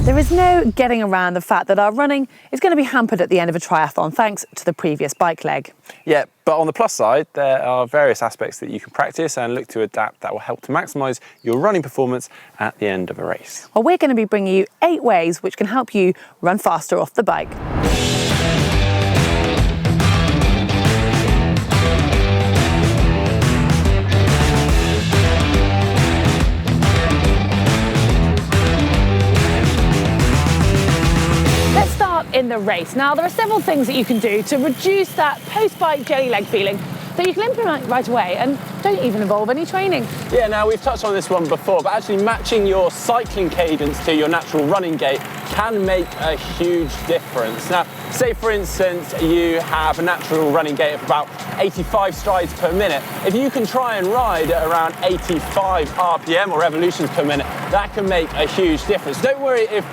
There is no getting around the fact that our running is going to be hampered at the end of a triathlon thanks to the previous bike leg. Yeah, but on the plus side, there are various aspects that you can practice and look to adapt that will help to maximise your running performance at the end of a race. Well, we're going to be bringing you 8 ways which can help you run faster off the bike. In the race. Now, there are several things that you can do to reduce that post-bike jelly leg feeling that you can implement right away and don't even involve any training. Yeah, now we've touched on this one before, but actually matching your cycling cadence to your natural running gait can make a huge difference. Now, say for instance, you have a natural running gait of about 85 strides per minute. If you can try and ride at around 85 RPM or revolutions per minute, that can make a huge difference. Don't worry if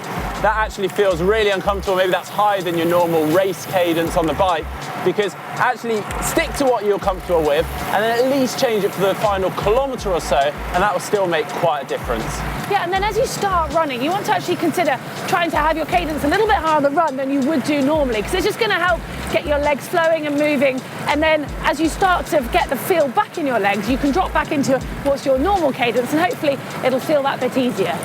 that actually feels really uncomfortable, maybe that's higher than your normal race cadence on the bike, because actually stick to what you're comfortable with and then at least change it for the final kilometre or so, and that will still make quite a difference. Yeah, and then as you start running, you want to actually consider trying to have your cadence a little bit higher on the run than you would do normally, because it's just going to help get your legs flowing and moving, and then as you start to get the feel back in your legs, you can drop back into what's your normal cadence and hopefully it'll feel that bit easier.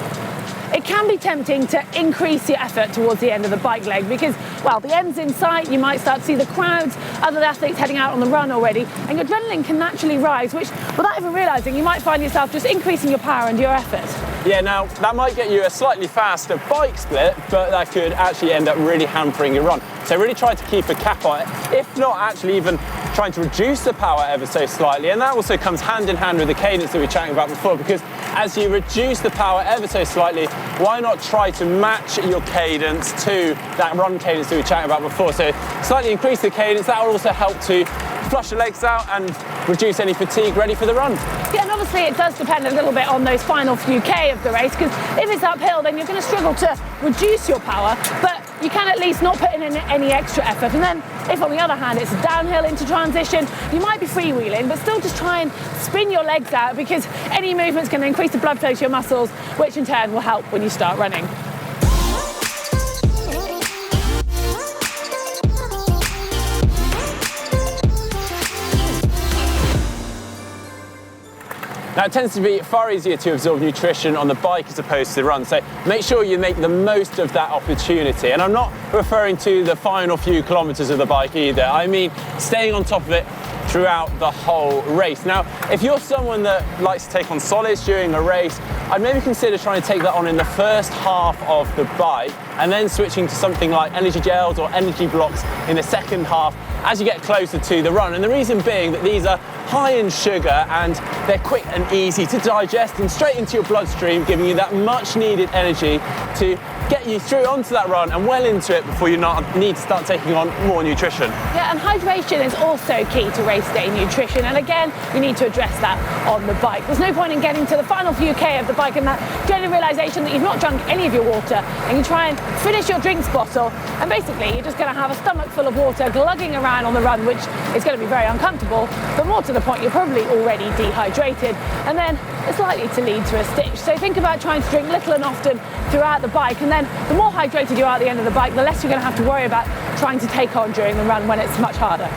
It can be tempting to increase your effort towards the end of the bike leg because, well, the end's in sight, you might start to see the crowds, other athletes heading out on the run already, and your adrenaline can naturally rise, which, without even realising, you might find yourself just increasing your power and your effort. Yeah, now, that might get you a slightly faster bike split, but that could actually end up really hampering your run. So really try to keep a cap on it, if not actually even trying to reduce the power ever so slightly, and that also comes hand in hand with the cadence that we were chatting about before, because as you reduce the power ever so slightly, why not try to match your cadence to that run cadence that we were chatting about before? So slightly increase the cadence, that will also help to flush the legs out and reduce any fatigue ready for the run. Yeah, and obviously it does depend a little bit on those final few K of the race, because if it's uphill then you're going to struggle to reduce your power, but you can at least not put in any extra effort. And then if on the other hand it's downhill into transition, you might be freewheeling, but still just try and spin your legs out, because any movement's going to increase the blood flow to your muscles, which in turn will help when you start running. Now, it tends to be far easier to absorb nutrition on the bike as opposed to the run, so make sure you make the most of that opportunity. And I'm not referring to the final few kilometres of the bike either, I mean staying on top of it throughout the whole race. Now, if you're someone that likes to take on solids during a race, I'd maybe consider trying to take that on in the first half of the bike and then switching to something like energy gels or energy blocks in the second half as you get closer to the run. And the reason being that these are high in sugar and they're quick and easy to digest and straight into your bloodstream, giving you that much needed energy to get you through onto that run and well into it before you need to start taking on more nutrition. Yeah, and hydration is also key to race day nutrition, and again, you need to address that on the bike. There's no point in getting to the final few K of the bike and that general realisation that you've not drunk any of your water, and you try and finish your drinks bottle, and basically you're just going to have a stomach full of water glugging around on the run, which is going to be very uncomfortable, but more to the point, you're probably already dehydrated, and then it's likely to lead to a stitch. So think about trying to drink little and often throughout the bike, and then the more hydrated you are at the end of the bike, the less you're going to have to worry about trying to take on during the run when it's much harder.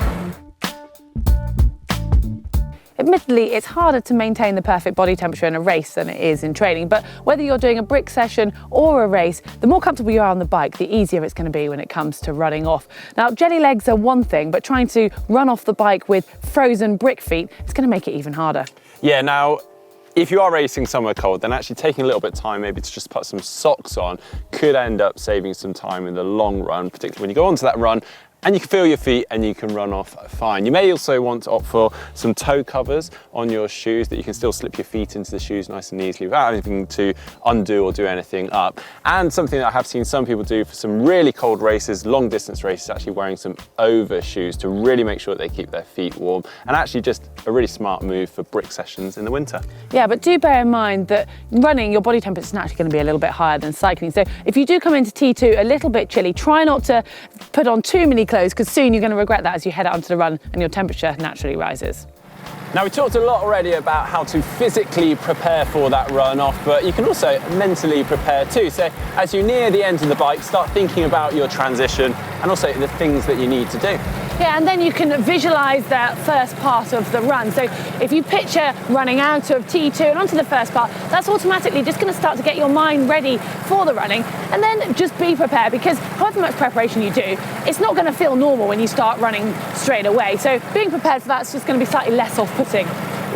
Admittedly, it's harder to maintain the perfect body temperature in a race than it is in training, but whether you're doing a brick session or a race, the more comfortable you are on the bike, the easier it's going to be when it comes to running off. Now, jelly legs are one thing, but trying to run off the bike with frozen brick feet is going to make it even harder. Yeah, now, if you are racing somewhere cold, then actually taking a little bit of time maybe to just put some socks on could end up saving some time in the long run, particularly when you go onto that run and you can feel your feet and you can run off fine. You may also want to opt for some toe covers on your shoes that you can still slip your feet into the shoes nice and easily without having to undo or do anything up. And something that I have seen some people do for some really cold races, long distance races, actually wearing some overshoes to really make sure that they keep their feet warm, and actually just a really smart move for brick sessions in the winter. Yeah, but do bear in mind that running, your body temperature is naturally going to be a little bit higher than cycling. So if you do come into T2 a little bit chilly, try not to put on too many clothes, because soon you're going to regret that as you head out onto the run and your temperature naturally rises. Now, we talked a lot already about how to physically prepare for that run off, but you can also mentally prepare too. So as you near the end of the bike, start thinking about your transition and also the things that you need to do. Yeah, and then you can visualise that first part of the run. So if you picture running out of T2 and onto the first part, that's automatically just going to start to get your mind ready for the running. And then just be prepared, because however much preparation you do, it's not going to feel normal when you start running straight away. So being prepared for that's just going to be slightly less off-putting.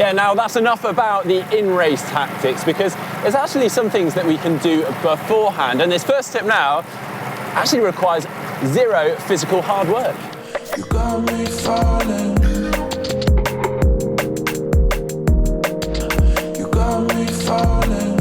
Yeah, now that's enough about the in-race tactics, because there's actually some things that we can do beforehand. And this first tip now actually requires zero physical hard work. You got me falling. You got me falling.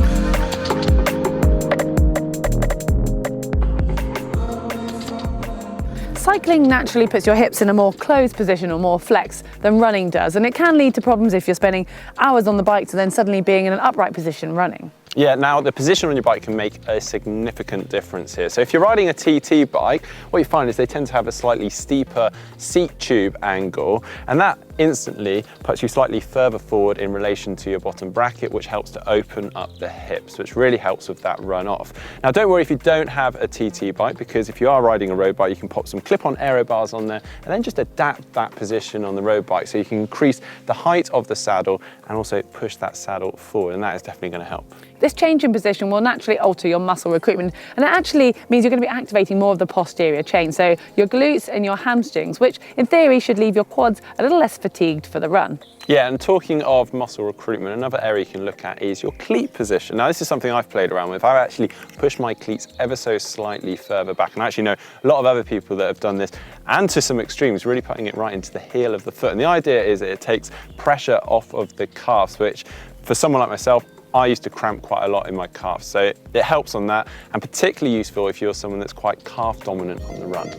Cycling naturally puts your hips in a more closed position or more flex than running does, and it can lead to problems if you're spending hours on the bike to then suddenly being in an upright position running. Yeah, now the position on your bike can make a significant difference here. So if you're riding a TT bike, what you find is they tend to have a slightly steeper seat tube angle, and that instantly puts you slightly further forward in relation to your bottom bracket, which helps to open up the hips, which really helps with that run off. Now, don't worry if you don't have a TT bike, because if you are riding a road bike, you can pop some clip-on aero bars on there and then just adapt that position on the road bike so you can increase the height of the saddle and also push that saddle forward, and that is definitely going to help. This change in position will naturally alter your muscle recruitment, and it actually means you're going to be activating more of the posterior chain, so your glutes and your hamstrings, which in theory should leave your quads a little less fatigued for the run. Yeah, and talking of muscle recruitment, another area you can look at is your cleat position. Now, this is something I've played around with. I've actually pushed my cleats ever so slightly further back, and I actually know a lot of other people that have done this, and to some extremes, really putting it right into the heel of the foot. And the idea is that it takes pressure off of the calves, which for someone like myself, I used to cramp quite a lot in my calves, so it helps on that, and particularly useful if you're someone that's quite calf dominant on the run.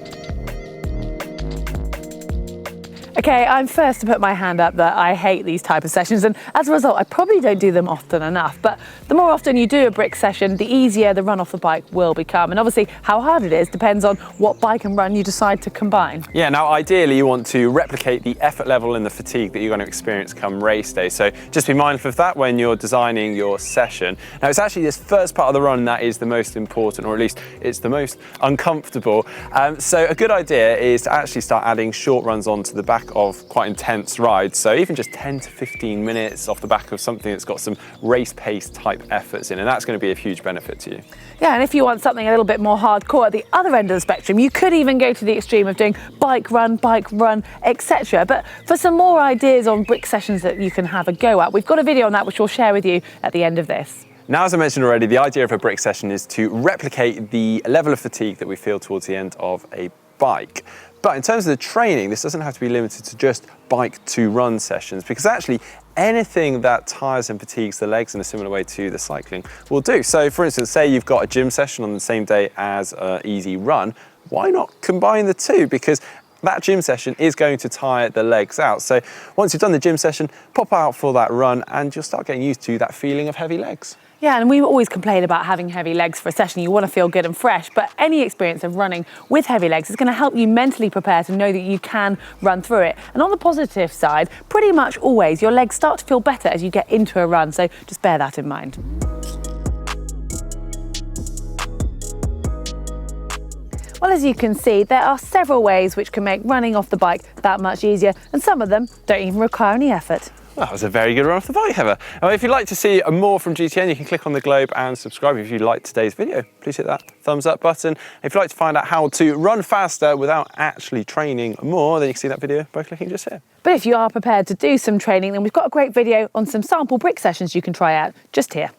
Okay, I'm first to put my hand up that I hate these type of sessions, and as a result I probably don't do them often enough, but the more often you do a brick session, the easier the run off the bike will become, and obviously how hard it is depends on what bike and run you decide to combine. Yeah, now ideally you want to replicate the effort level and the fatigue that you're going to experience come race day, so just be mindful of that when you're designing your session. Now, it's actually this first part of the run that is the most important, or at least it's the most uncomfortable, so a good idea is to actually start adding short runs onto the back of quite intense rides, so even just 10 to 15 minutes off the back of something that's got some race pace type efforts in, and that's going to be a huge benefit to you. Yeah, and if you want something a little bit more hardcore at the other end of the spectrum, you could even go to the extreme of doing bike run, etc. But for some more ideas on brick sessions that you can have a go at, we've got a video on that which we'll share with you at the end of this. Now, as I mentioned already, the idea of a brick session is to replicate the level of fatigue that we feel towards the end of a bike. But in terms of the training, this doesn't have to be limited to just bike to run sessions, because actually anything that tires and fatigues the legs in a similar way to the cycling will do. So for instance, say you've got a gym session on the same day as an easy run, why not combine the two? Because that gym session is going to tire the legs out. So once you've done the gym session, pop out for that run and you'll start getting used to that feeling of heavy legs. Yeah, and we always complain about having heavy legs for a session. You want to feel good and fresh, but any experience of running with heavy legs is going to help you mentally prepare to know that you can run through it. And on the positive side, pretty much always your legs start to feel better as you get into a run, so just bear that in mind. Well, as you can see, there are several ways which can make running off the bike that much easier, and some of them don't even require any effort. Well, that was a very good run off the bike, Heather. If you'd like to see more from GTN, you can click on the globe and subscribe. If you liked today's video, please hit that thumbs up button. If you'd like to find out how to run faster without actually training more, then you can see that video by clicking just here. But if you are prepared to do some training, then we've got a great video on some sample brick sessions you can try out just here.